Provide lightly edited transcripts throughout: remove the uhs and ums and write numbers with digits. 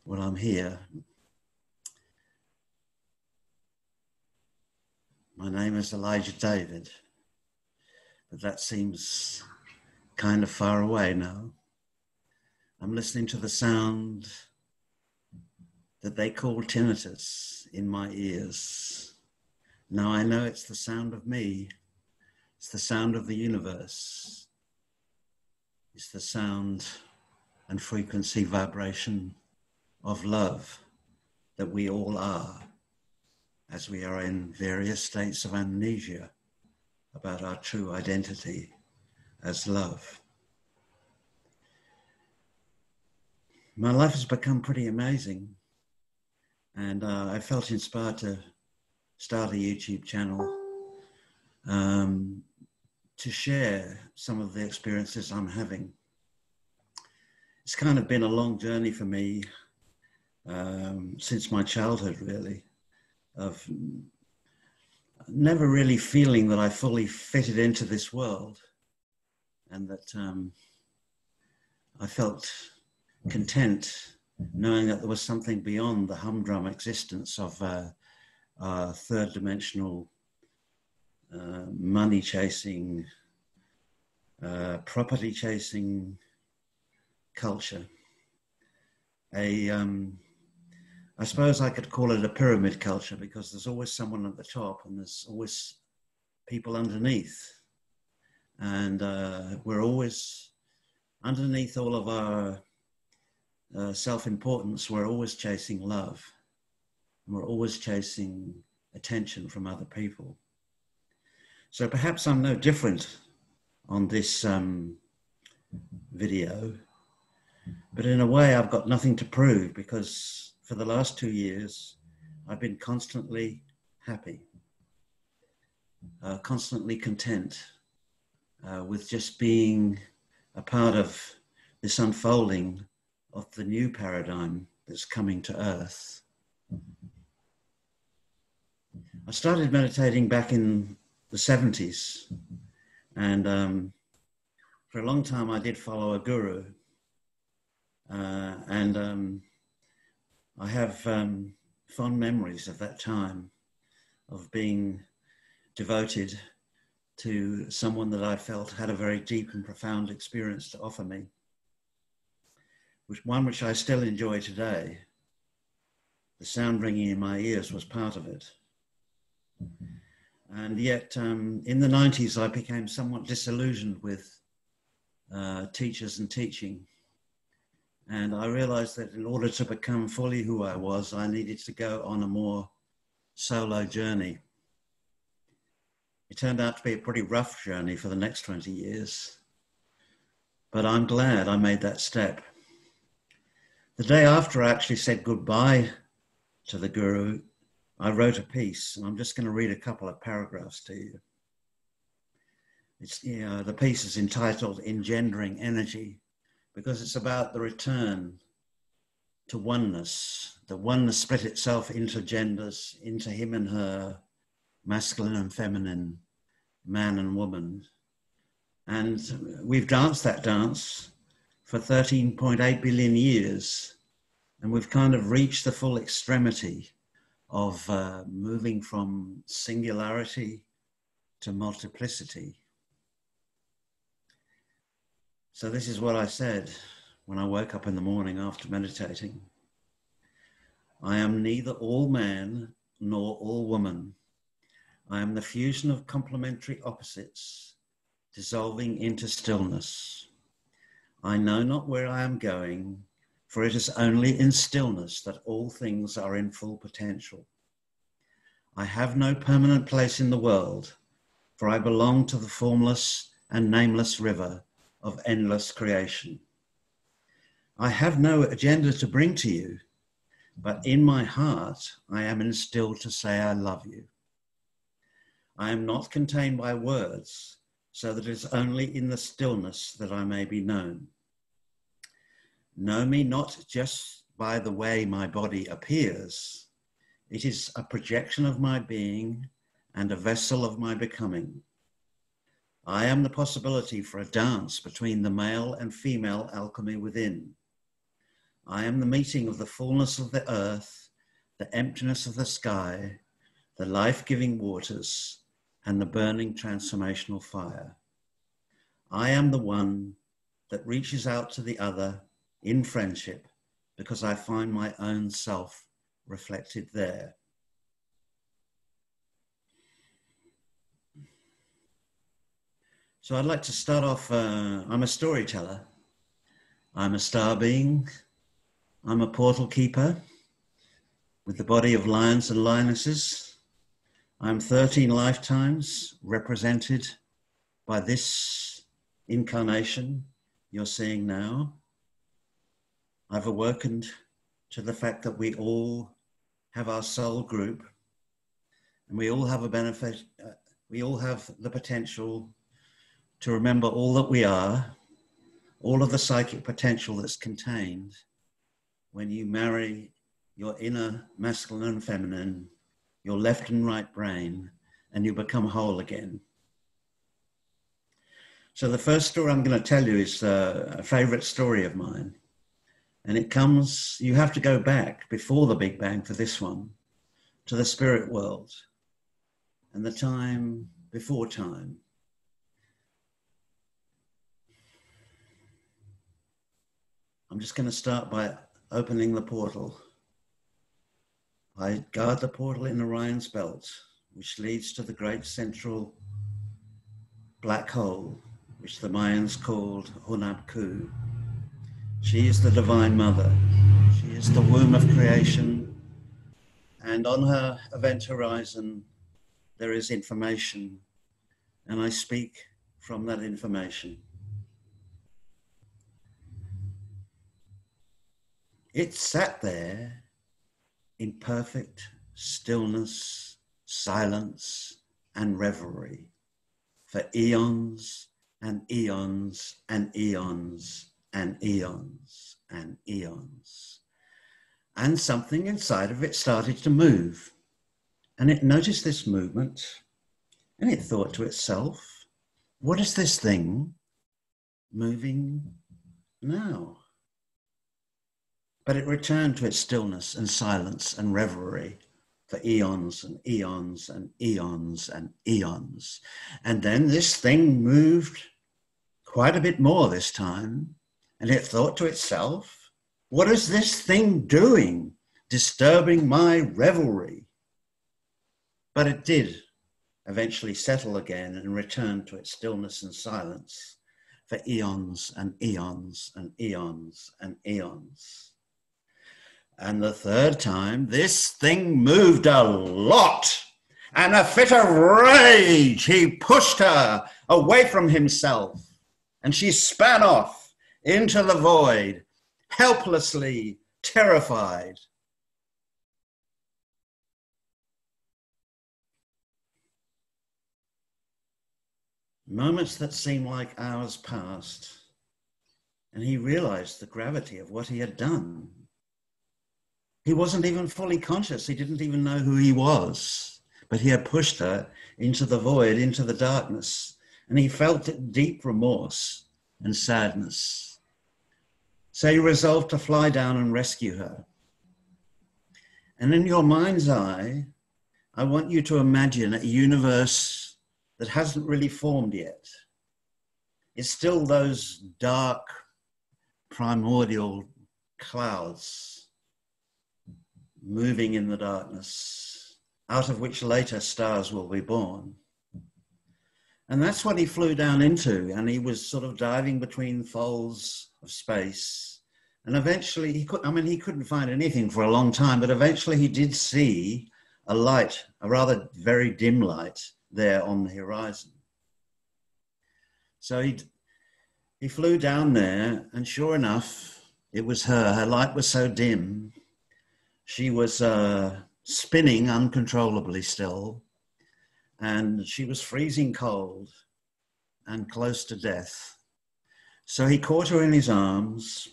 Well, I'm here. My name is Elijah David, but that seems kind of far away now. I'm listening to the sound that they call tinnitus in my ears. Now I know it's the sound of me. It's the sound of the universe. It's the sound and frequency vibration of love that we all are, as we are in various states of amnesia about our true identity as love. My life has become pretty amazing, and I felt inspired to start a YouTube channel to share some of the experiences I'm having. It's kind of been a long journey for me since my childhood, really, of never really feeling that I fully fitted into this world, and that I felt content knowing that there was something beyond the humdrum existence of our third dimensional money chasing, property chasing culture. I suppose I could call it a pyramid culture, because there's always someone at the top and there's always people underneath. And we're always, underneath all of our self-importance, we're always chasing love. And we're always chasing attention from other people. So perhaps I'm no different on this video, but in a way I've got nothing to prove, because for the last 2 years, I've been constantly happy, constantly content with just being a part of this unfolding of the new paradigm that's coming to Earth. I started meditating back in the 70s, and for a long time I did follow a guru, and I have fond memories of that time, of being devoted to someone that I felt had a very deep and profound experience to offer me, one which I still enjoy today. The sound ringing in my ears was part of it. And yet in the 90s, I became somewhat disillusioned with teachers and teaching. And I realized that in order to become fully who I was, I needed to go on a more solo journey. It turned out to be a pretty rough journey for the next 20 years, but I'm glad I made that step. The day after I actually said goodbye to the guru, I wrote a piece, and I'm just going to read a couple of paragraphs to you. It's, the piece is entitled Engendering Energy, because it's about the return to oneness. The oneness split itself into genders, into him and her, masculine and feminine, man and woman. And we've danced that dance for 13.8 billion years, and we've kind of reached the full extremity of moving from singularity to multiplicity. So this is what I said when I woke up in the morning after meditating. I am neither all man nor all woman. I am the fusion of complementary opposites, dissolving into stillness. I know not where I am going, for it is only in stillness that all things are in full potential. I have no permanent place in the world, for I belong to the formless and nameless river of endless creation. I have no agenda to bring to you, but in my heart, I am instilled to say I love you. I am not contained by words, so that it is only in the stillness that I may be known. Know me not just by the way my body appears. It is a projection of my being and a vessel of my becoming. I am the possibility for a dance between the male and female alchemy within. I am the meeting of the fullness of the earth, the emptiness of the sky, the life-giving waters, and the burning transformational fire. I am the one that reaches out to the other in friendship because I find my own self reflected there. So I'd like to start off, I'm a storyteller. I'm a star being. I'm a portal keeper with the body of lions and lionesses. I'm 13 lifetimes represented by this incarnation you're seeing now. I've awakened to the fact that we all have our soul group and we all have a benefit, we all have the potential to remember all that we are, all of the psychic potential that's contained when you marry your inner masculine and feminine, your left and right brain, and you become whole again. So the first story I'm going to tell you is a favorite story of mine. And it comes, you have to go back before the Big Bang for this one, to the spirit world and the time before time. I'm just going to start by opening the portal. I guard the portal in Orion's belt, which leads to the great central black hole, which the Mayans called Hunabku. She is the Divine Mother. She is the womb of creation. And on her event horizon, there is information. And I speak from that information. It sat there in perfect stillness, silence, and reverie for eons and eons and eons and eons and eons. And something inside of it started to move. And it noticed this movement and it thought to itself, what is this thing moving now? But it returned to its stillness and silence and reverie for eons and eons and eons and eons. And then this thing moved quite a bit more this time. And it thought to itself, what is this thing doing, disturbing my revelry? But it did eventually settle again and return to its stillness and silence for eons and eons and eons and eons. And the third time, this thing moved a lot. And a fit of rage, he pushed her away from himself. And she span off into the void, helplessly terrified. Moments that seemed like hours passed. And he realized the gravity of what he had done. He wasn't even fully conscious. He didn't even know who he was, but he had pushed her into the void, into the darkness, and he felt deep remorse and sadness. So he resolved to fly down and rescue her. And in your mind's eye, I want you to imagine a universe that hasn't really formed yet. It's still those dark, primordial clouds moving in the darkness, out of which later stars will be born. And that's what he flew down into, and he was sort of diving between folds of space. And eventually he couldn't find anything for a long time, but eventually he did see a light, a rather very dim light there on the horizon. So he flew down there, and sure enough, it was her. Her light was so dim. She was spinning uncontrollably still, and she was freezing cold and close to death. So he caught her in his arms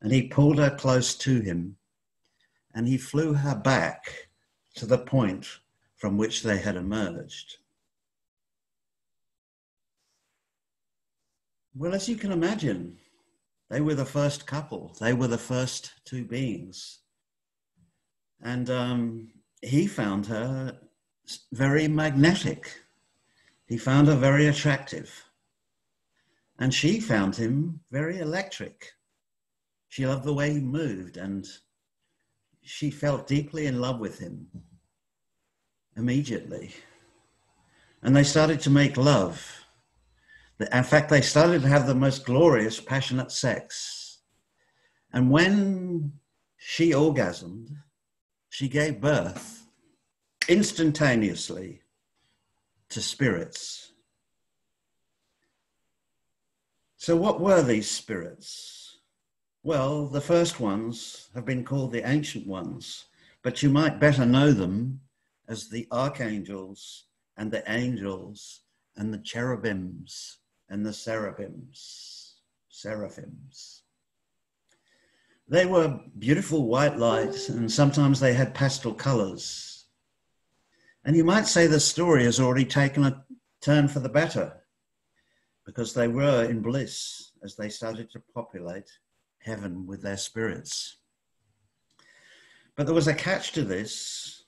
and he pulled her close to him and he flew her back to the point from which they had emerged. Well, as you can imagine, They were the first couple. They were the first two beings. And he found her very magnetic. He found her very attractive. And she found him very electric. She loved the way he moved, and she felt deeply in love with him immediately. And they started to make love. In fact, they started to have the most glorious, passionate sex. And when she orgasmed, she gave birth instantaneously to spirits. So what were these spirits? Well, the first ones have been called the ancient ones, but you might better know them as the archangels and the angels and the cherubims and the seraphims. They were beautiful white light, and sometimes they had pastel colors. And you might say the story has already taken a turn for the better, because they were in bliss as they started to populate heaven with their spirits. But there was a catch to this.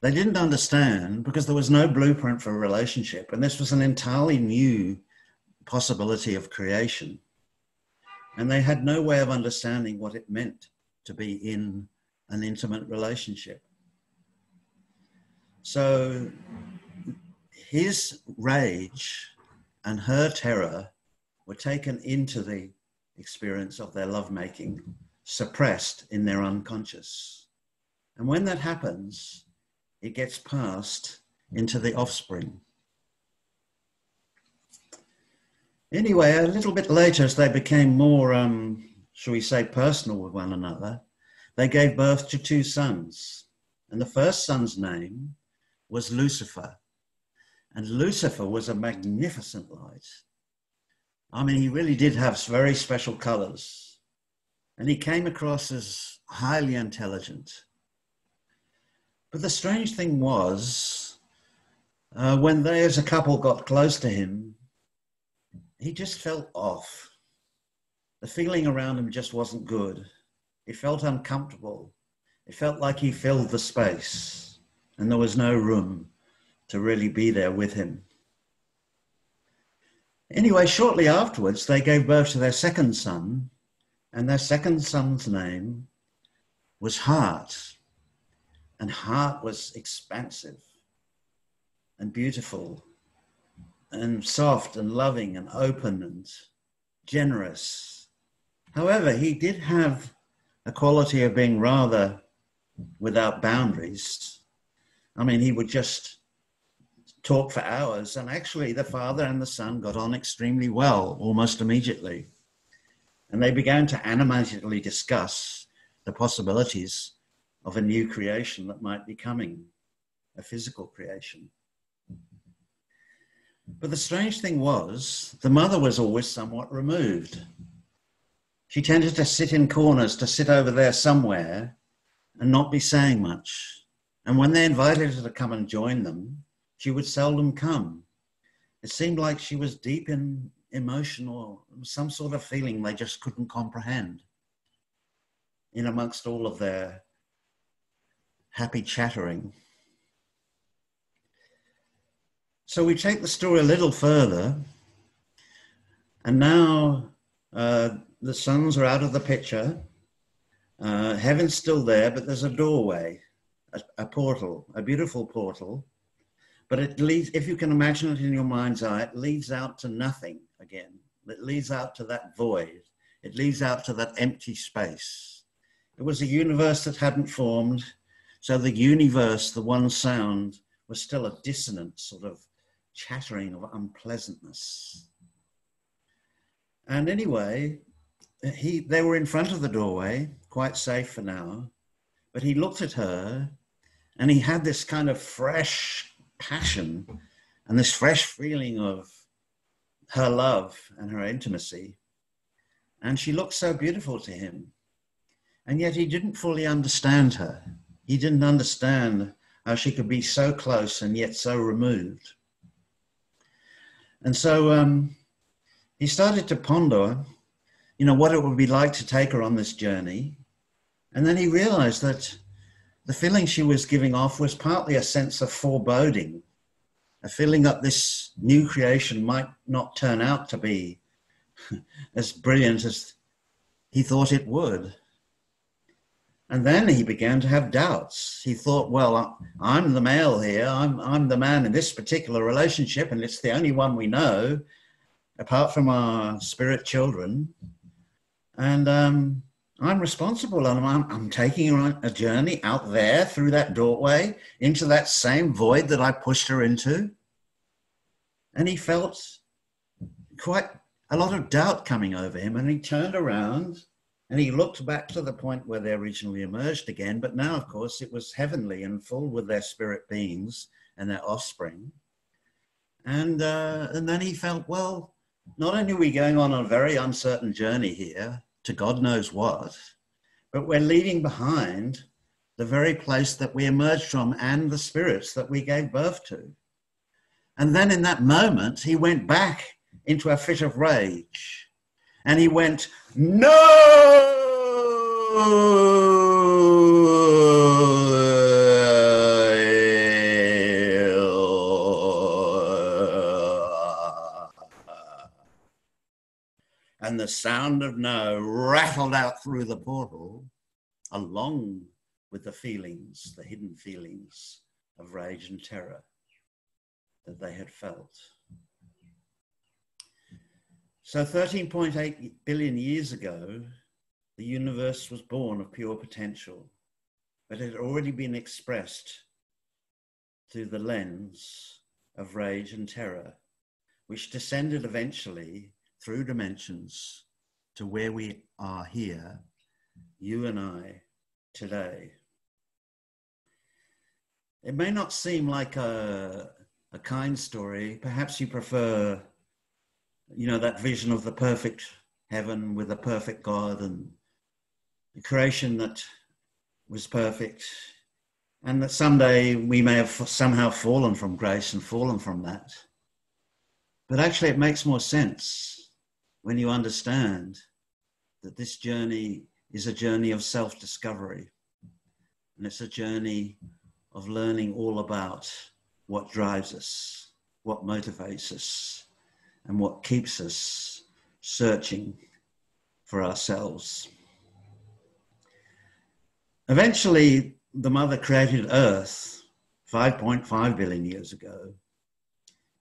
They didn't understand, because there was no blueprint for a relationship, and this was an entirely new possibility of creation. And they had no way of understanding what it meant to be in an intimate relationship. So his rage and her terror were taken into the experience of their lovemaking, suppressed in their unconscious. And when that happens, it gets passed into the offspring. Anyway, a little bit later, as they became more, shall we say, personal with one another, they gave birth to two sons. And the first son's name was Lucifer. And Lucifer was a magnificent light. I mean, he really did have very special colors. And he came across as highly intelligent. But the strange thing was, when they as a couple got close to him, he just felt off. The feeling around him just wasn't good. He felt uncomfortable. It felt like he filled the space and there was no room to really be there with him. Anyway, shortly afterwards, they gave birth to their second son, and their second son's name was Heart. And Heart was expansive and beautiful and soft and loving and open and generous. However, he did have a quality of being rather without boundaries. I mean, he would just talk for hours, and actually the father and the son got on extremely well almost immediately. And they began to animatedly discuss the possibilities of a new creation that might be coming, a physical creation. But the strange thing was, the mother was always somewhat removed. She tended to sit in corners, to sit over there somewhere and not be saying much. And when they invited her to come and join them, she would seldom come. It seemed like she was deep in emotion or some sort of feeling they just couldn't comprehend in amongst all of their happy chattering. So we take the story a little further, and now the sons are out of the picture. Heaven's still there, but there's a doorway, a portal, a beautiful portal. But it leads, if you can imagine it in your mind's eye, it leads out to nothing again. It leads out to that void. It leads out to that empty space. It was a universe that hadn't formed. So the universe, the one sound, was still a dissonant sort of chattering of unpleasantness. And anyway, they were in front of the doorway, quite safe for now, but he looked at her and he had this kind of fresh passion and this fresh feeling of her love and her intimacy. And she looked so beautiful to him. And yet he didn't fully understand her. He didn't understand how she could be so close and yet so removed. And so he started to ponder you know, what it would be like to take her on this journey. And then he realized that the feeling she was giving off was partly a sense of foreboding, a feeling that this new creation might not turn out to be as brilliant as he thought it would. And then he began to have doubts. He thought, well, I'm the male here. I'm the man in this particular relationship, and it's the only one we know, apart from our spirit children. And I'm responsible, and I'm taking her on a journey out there through that doorway into that same void that I pushed her into. And he felt quite a lot of doubt coming over him, and he turned around and he looked back to the point where they originally emerged again, but now, of course, it was heavenly and full with their spirit beings and their offspring. And then he felt, well, not only are we going on a very uncertain journey here to God knows what, but we're leaving behind the very place that we emerged from and the spirits that we gave birth to. And then in that moment, he went back into a fit of rage. And he went, no! And the sound of no rattled out through the portal, along with the feelings, the hidden feelings of rage and terror that they had felt. So 13.8 billion years ago, the universe was born of pure potential, but it had already been expressed through the lens of rage and terror, which descended eventually through dimensions to where we are here, you and I, today. It may not seem like a kind story. Perhaps you prefer, you know, that vision of the perfect heaven with a perfect God and the creation that was perfect, and that someday we may have somehow fallen from grace and fallen from that. But actually it makes more sense when you understand that this journey is a journey of self-discovery, and it's a journey of learning all about what drives us, what motivates us, and what keeps us searching for ourselves. Eventually, the Mother created Earth 5.5 billion years ago.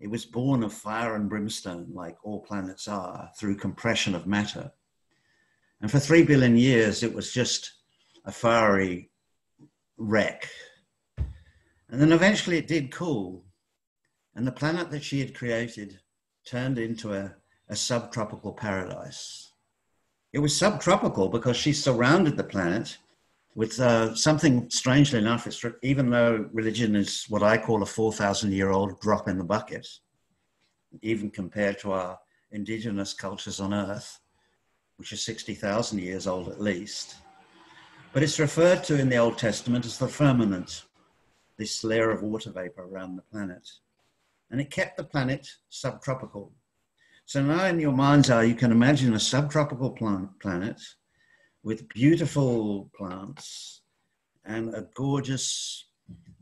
It was born of fire and brimstone, like all planets are, through compression of matter. And for 3 billion years, it was just a fiery wreck. And then eventually it did cool. And the planet that she had created turned into a subtropical paradise. It was subtropical because she surrounded the planet with something, strangely enough, even though religion is what I call a 4,000-year-old drop in the bucket, even compared to our indigenous cultures on Earth, which is 60,000 years old at least. But it's referred to in the Old Testament as the firmament, this layer of water vapor around the planet. And it kept the planet subtropical. So now in your mind's eye, you can imagine a subtropical planet with beautiful plants and a gorgeous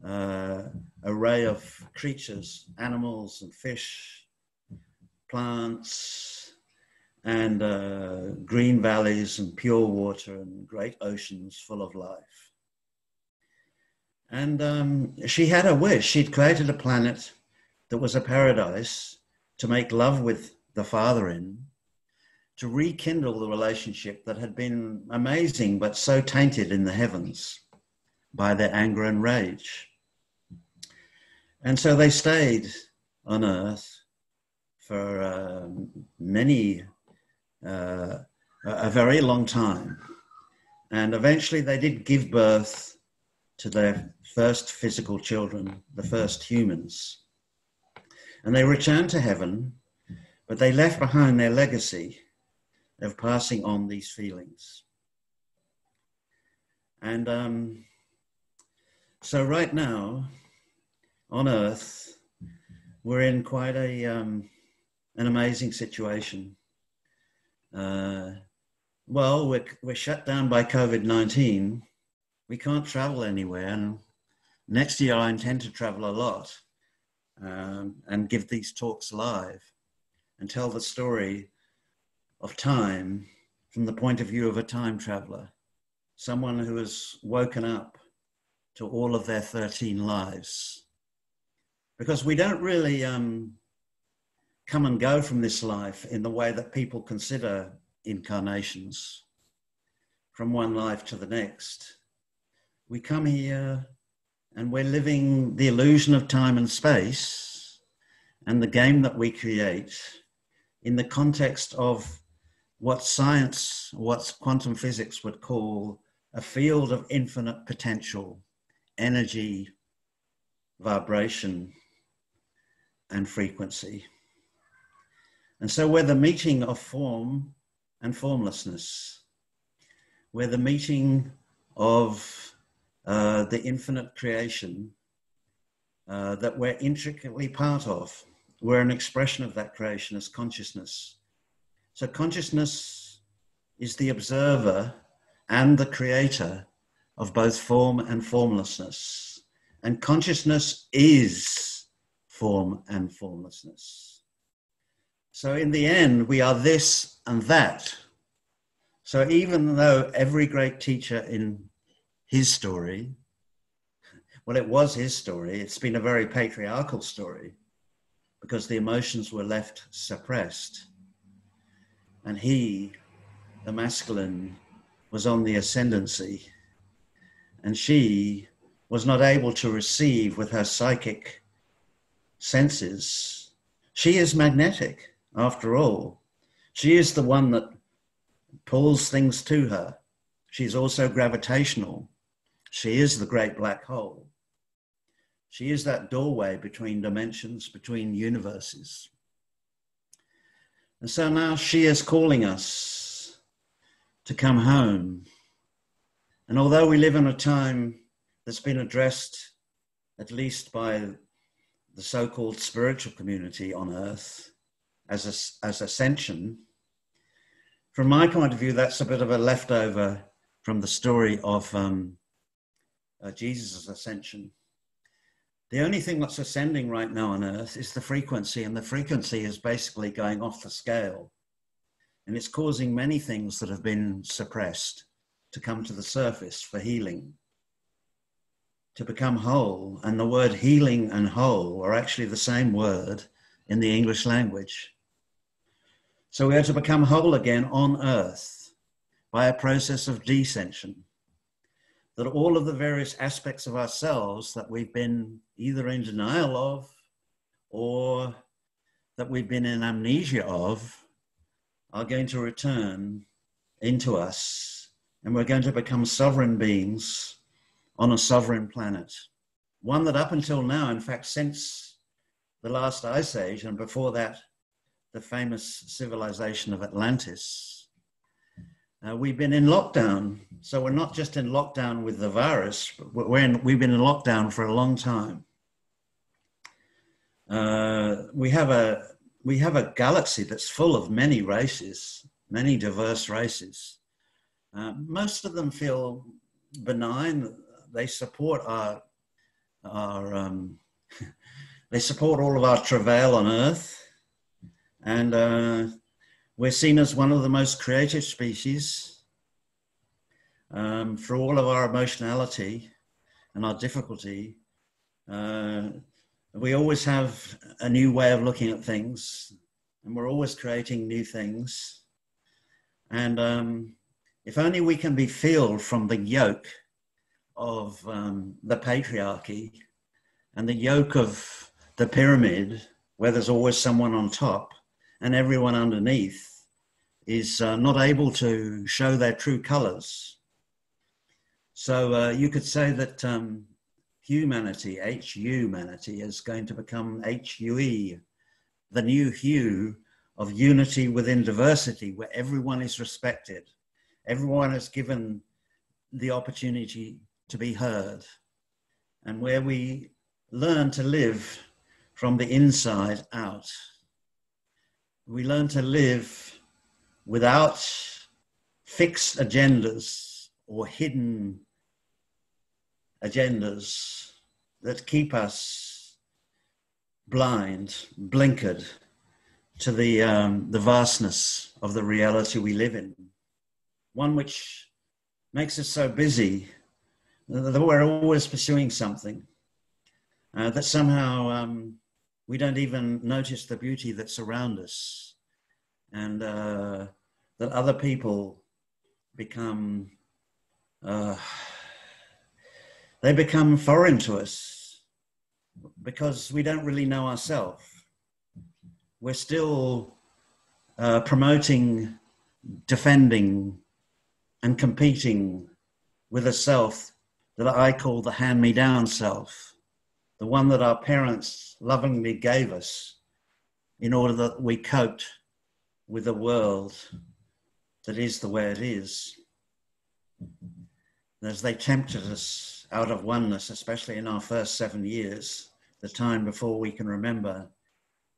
array of creatures, animals and fish, plants, and green valleys and pure water and great oceans full of life. And she had a wish. She'd created a planet that was a paradise to make love with the Father in, to rekindle the relationship that had been amazing but so tainted in the heavens by their anger and rage. And so they stayed on Earth for a very long time. And eventually they did give birth to their first physical children, the first humans. And they returned to heaven, but they left behind their legacy of passing on these feelings. And so right now on Earth, we're in quite an amazing situation. Well, we're shut down by COVID-19. We can't travel anywhere. And next year, I intend to travel a lot and give these talks live and tell the story of time from the point of view of a time traveler, someone who has woken up to all of their 13 lives. Because we don't really come and go from this life in the way that people consider incarnations, from one life to the next. We come here and we're living the illusion of time and space and the game that we create in the context of what science, what quantum physics would call a field of infinite potential, energy, vibration, and frequency. And so we're the meeting of form and formlessness. We're the meeting of the infinite creation that we're intricately part of. We're an expression of that creation as consciousness. So consciousness is the observer and the creator of both form and formlessness. And consciousness is form and formlessness. So in the end, we are this and that. So even though every great teacher in his story, well, it was his story, it's been a very patriarchal story because the emotions were left suppressed. And he, the masculine, was on the ascendancy. And she was not able to receive with her psychic senses. She is magnetic, after all. She is the one that pulls things to her. She's also gravitational. She is the great black hole. She is that doorway between dimensions, between universes. And so now she is calling us to come home. And although we live in a time that's been addressed, at least by the so-called spiritual community on Earth, as ascension, from my point of view, that's a bit of a leftover from the story of Jesus' ascension. The only thing that's ascending right now on Earth is the frequency, and the frequency is basically going off the scale. And it's causing many things that have been suppressed to come to the surface for healing, to become whole. And the word healing and whole are actually the same word in the English language. So we are to become whole again on Earth by a process of descension. That all of the various aspects of ourselves that we've been either in denial of or that we've been in amnesia of are going to return into us, and we're going to become sovereign beings on a sovereign planet. One that up until now, in fact, since the last ice age, and before that, the famous civilization of Atlantis, we've been in lockdown. So we're not just in lockdown with the virus, but we've been in lockdown for a long time. We have a galaxy that's full of many races, many diverse races. Most of them feel benign. They support they support all of our travail on Earth. And we're seen as one of the most creative species for all of our emotionality and our difficulty. We always have a new way of looking at things, and we're always creating new things. And if only we can be freed from the yoke of the patriarchy and the yoke of the pyramid, where there's always someone on top and everyone underneath is not able to show their true colors. So you could say that humanity, H-humanity, is going to become H-U-E, the new hue of unity within diversity, where everyone is respected. Everyone is given the opportunity to be heard, and where we learn to live from the inside out. We learn to live without fixed agendas or hidden agendas that keep us blind, blinkered to the vastness of the reality we live in. One which makes us so busy that we're always pursuing something, that somehow we don't even notice the beauty that's around us, and that other people become, they become foreign to us because we don't really know ourselves. We're still promoting, defending, and competing with a self that I call the hand-me-down self, the one that our parents lovingly gave us in order that we coped with a world that is the way it is. As they tempted us out of oneness, especially in our first 7 years, the time before we can remember,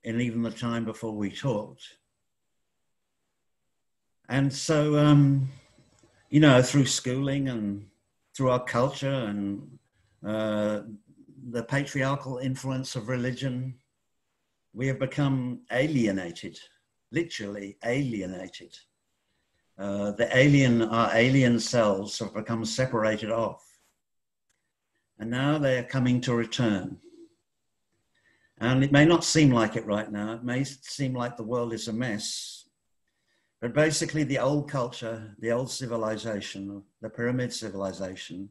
and even the time before we talked. And so, you know, through schooling and through our culture and the patriarchal influence of religion, we have become alienated, literally alienated. Our alien selves have become separated off. And now they are coming to return. And it may not seem like it right now. It may seem like the world is a mess. But basically the old culture, the old civilization, the pyramid civilization,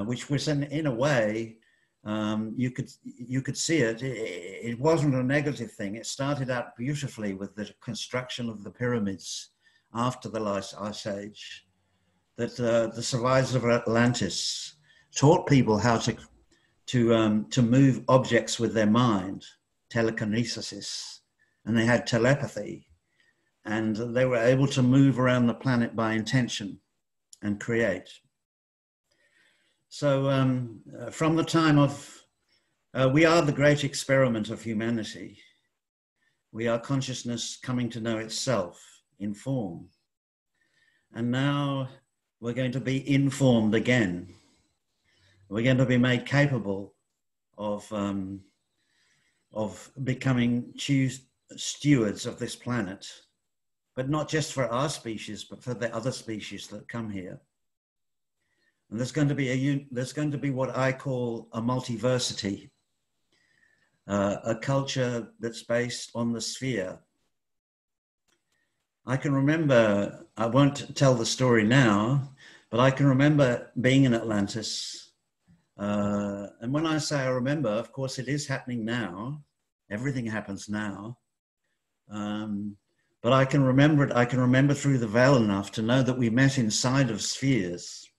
which was in a way, you could see it. It wasn't a negative thing. It started out beautifully with the construction of the pyramids after the Ice Age, that the survivors of Atlantis taught people how to move objects with their mind, telekinesis, and they had telepathy, and they were able to move around the planet by intention and create. So from the time of, we are the great experiment of humanity. We are consciousness coming to know itself in form. And now we're going to be informed again. We're going to be made capable of becoming stewards of this planet, but not just for our species, but for the other species that come here. And there's going to be what I call a multiversity, a culture that's based on the sphere. I can remember, I won't tell the story now, but I can remember being in Atlantis. And when I say I remember, of course, it is happening now. Everything happens now. But I can remember it. I can remember through the veil enough to know that we met inside of spheres.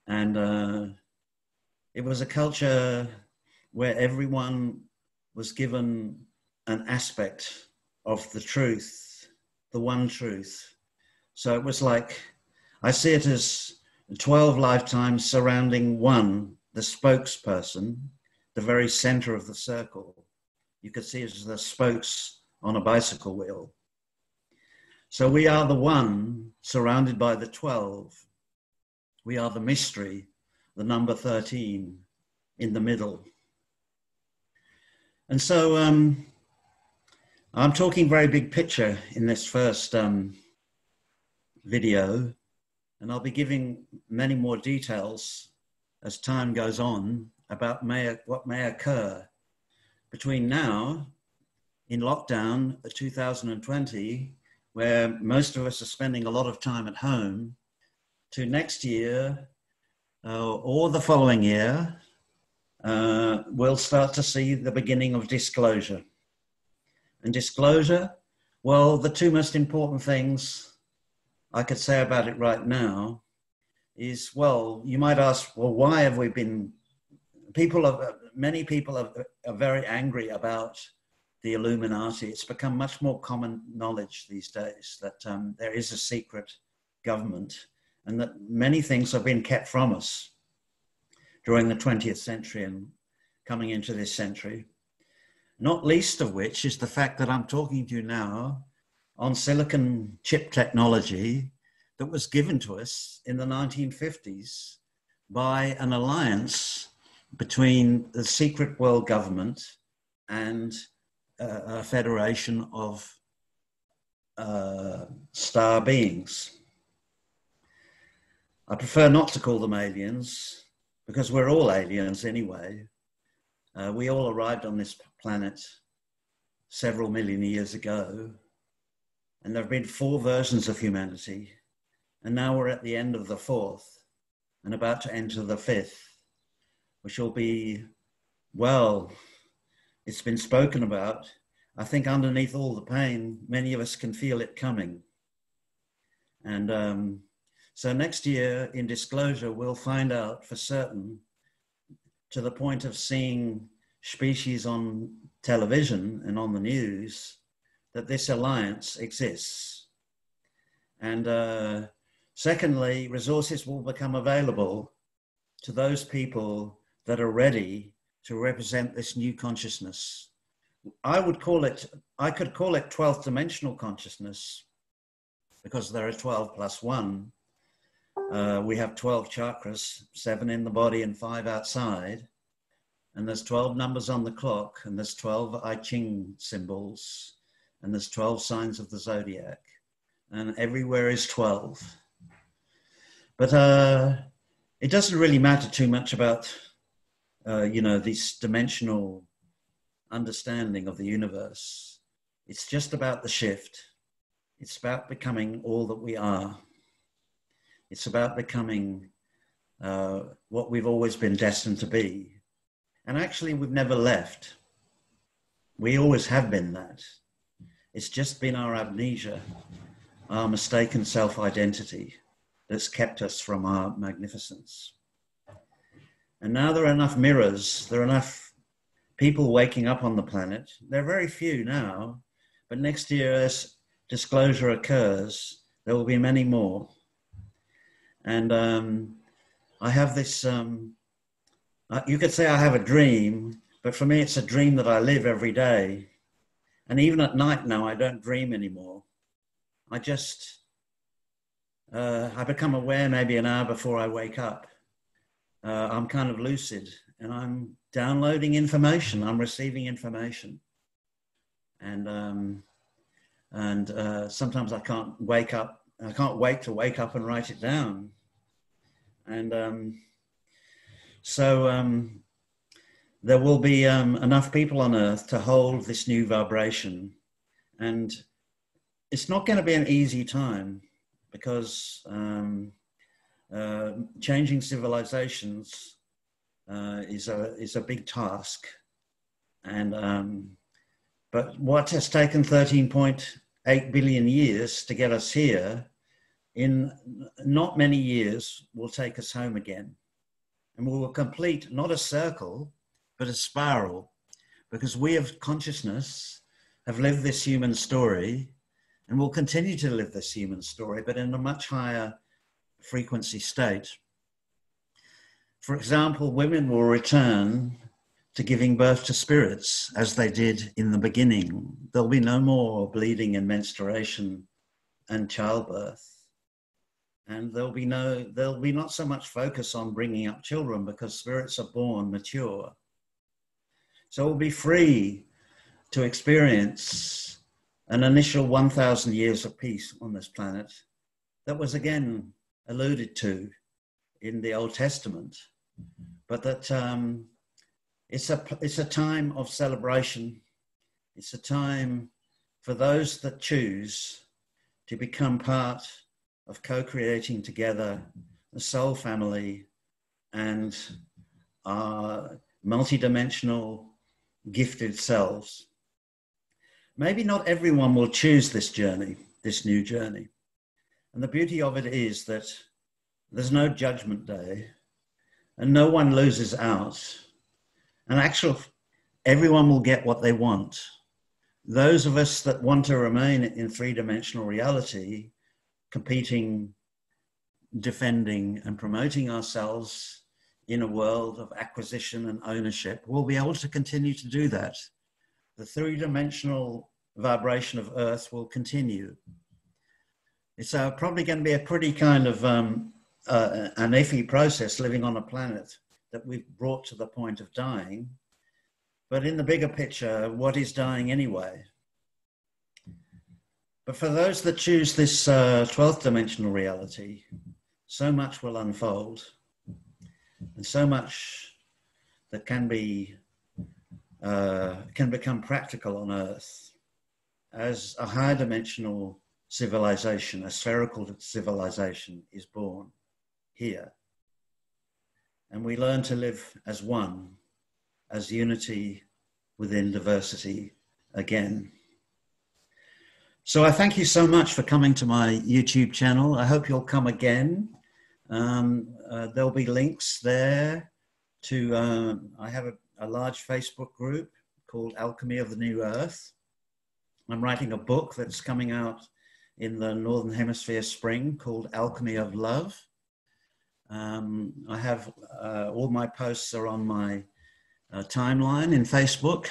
And it was a culture where everyone was given an aspect of the truth, the one truth. So it was like, I see it as 12 lifetimes surrounding one, the spokesperson, the very center of the circle. You could see it as the spokes on a bicycle wheel. So we are the one surrounded by the 12. We are the mystery, the number 13 in the middle. And so I'm talking very big picture in this first video, and I'll be giving many more details as time goes on about what may occur between now in lockdown 2020, where most of us are spending a lot of time at home, to next year or the following year, we'll start to see the beginning of disclosure. And disclosure, well, the two most important things I could say about it right now is, well, you might ask, well, why have we been, many people are very angry about the Illuminati. It's become much more common knowledge these days that there is a secret government and that many things have been kept from us during the 20th century and coming into this century. Not least of which is the fact that I'm talking to you now on silicon chip technology that was given to us in the 1950s by an alliance between the secret world government and a federation of star beings. I prefer not to call them aliens because we're all aliens anyway. We all arrived on this planet several million years ago, and there have been 4 versions of humanity, and now we're at the end of the 4th and about to enter the 5th, which will be, well, it's been spoken about. I think underneath all the pain, many of us can feel it coming. And so next year in disclosure, we'll find out for certain, to the point of seeing species on television and on the news, that this alliance exists. And secondly, resources will become available to those people that are ready to represent this new consciousness. I could call it 12th dimensional consciousness, because there are 12 plus 1. We have 12 chakras, 7 in the body and 5 outside. And there's 12 numbers on the clock, and there's 12 I Ching symbols, and there's 12 signs of the zodiac, and everywhere is 12. But it doesn't really matter too much about, this dimensional understanding of the universe. It's just about the shift. It's about becoming all that we are. It's about becoming what we've always been destined to be. And actually, we've never left. We always have been that. It's just been our amnesia, our mistaken self-identity that's kept us from our magnificence. And now there are enough mirrors, there are enough people waking up on the planet. There are very few now, but next year as disclosure occurs, there will be many more. And I have this, you could say I have a dream, but for me it's a dream that I live every day. And even at night now, I don't dream anymore. I just, I become aware maybe an hour before I wake up. I'm kind of lucid and I'm downloading information, I'm receiving information. And sometimes I can't wait to wake up and write it down. And so there will be enough people on Earth to hold this new vibration. And it's not going to be an easy time, because changing civilizations is a big task. And but what has taken 13.8 billion years to get us here, in not many years will take us home again. And we will complete not a circle, but a spiral, because we of consciousness have lived this human story and will continue to live this human story, but in a much higher frequency state. For example, women will return to giving birth to spirits as they did in the beginning. There'll be no more bleeding and menstruation and childbirth. And there'll be not so much focus on bringing up children, because spirits are born mature. So we'll be free to experience an initial 1,000 years of peace on this planet that was again alluded to in the Old Testament, but that it's a time of celebration. It's a time for those that choose to become part of co-creating together the soul family and our multidimensional gifted selves. Maybe not everyone will choose this journey, this new journey. And the beauty of it is that there's no judgment day and no one loses out. And actually, everyone will get what they want. Those of us that want to remain in three-dimensional reality, competing, defending, and promoting ourselves in a world of acquisition and ownership, will be able to continue to do that. The three-dimensional vibration of Earth will continue. It's probably going to be a pretty kind of an iffy process living on a planet that we've brought to the point of dying. But in the bigger picture, what is dying anyway? But for those that choose this 12th dimensional reality, so much will unfold, and so much that can become practical on Earth as a higher dimensional civilization, a spherical civilization is born here. And we learn to live as one, as unity within diversity again. So I thank you so much for coming to my YouTube channel. I hope you'll come again. There'll be links there to, I have a large Facebook group called Alchemy of the New Earth. I'm writing a book that's coming out in the Northern Hemisphere spring called Alchemy of Love. I have all my posts are on my timeline in Facebook,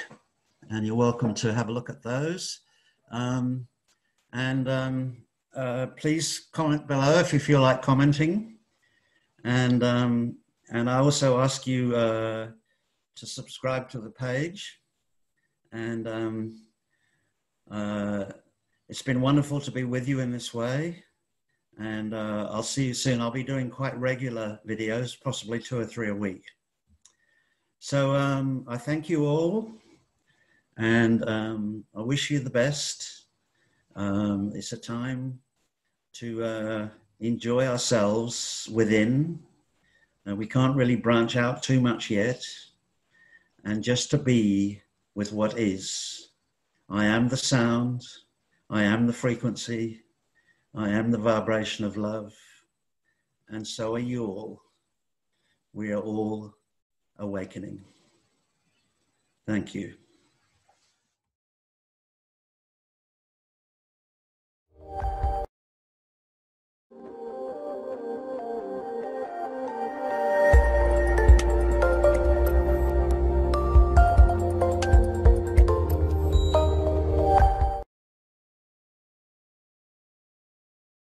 and you're welcome to have a look at those. Please comment below if you feel like commenting. And I also ask you to subscribe to the page. And it's been wonderful to be with you in this way. And I'll see you soon. I'll be doing quite regular videos, possibly 2 or 3 a week. So I thank you all, and I wish you the best. It's a time to enjoy ourselves within. We can't really branch out too much yet, and just to be with what is. I am the sound, I am the frequency, I am the vibration of love, and so are you all. We are all awakening. Thank you.